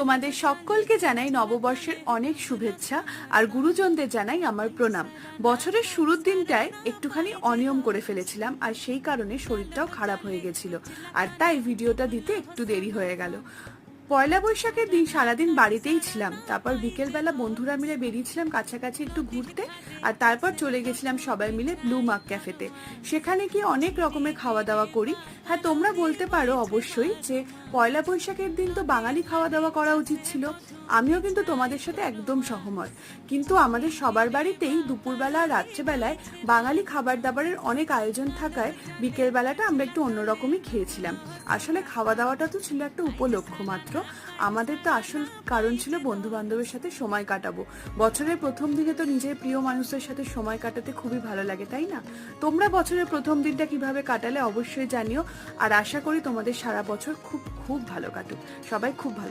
তোমাদের সকলকে জানাই নববর্ষের অনেক শুভেচ্ছা আর গুরুজনদের জানাই আমার প্রণাম। বছরের শুরুর দিনটায় একটুখানি অনিয়ম করে ফেলেছিলাম আর সেই কারণে শরীরটাও খারাপ হয়ে গেছিল, আর তাই ভিডিওটা দিতে একটু দেরি হয়ে গেল। পয়লা বৈশাখের দিন সারাদিন বাড়িতেই ছিলাম, তারপর বিকেলবেলা বন্ধুরা মিলে বেরিয়েছিলাম কাছাকাছি একটু ঘুরতে, আর তারপর চলে গেছিলাম সবাই মিলে ব্লু মার্ক ক্যাফেতে। সেখানে গিয়ে অনেক রকমের খাওয়া দাওয়া করি। হ্যাঁ, তোমরা বলতে পারো অবশ্যই যে পয়লা বৈশাখের দিন তো বাঙালি খাওয়া দাওয়া করা উচিত ছিল। আমিও কিন্তু তোমাদের সাথে একদম সহমত, কিন্তু আমাদের সবার বাড়িতেই দুপুরবেলা আর রাত্রেবেলায় বাঙালি খাবার দাবারের অনেক আয়োজন থাকায় বিকেলবেলাটা আমরা একটু অন্যরকমই খেয়েছিলাম। আসলে খাওয়া দাওয়াটা তো ছিল একটা উপলক্ষ মাত্র, আমাদের তো আসল কারণ ছিল বন্ধু বান্ধবের সাথে সময় কাটাবো। বছরের প্রথম দিনে তো নিজের প্রিয় মানুষদের সাথে সময় কাটাতে খুবই ভালো লাগে, তাই না? তোমরা বছরের প্রথম দিনটা কিভাবে কাটালে অবশ্যই জানিও, আর আশা করি তোমাদের সারা বছর খুব খুব ভালো কাটুক। সবাই খুব ভালো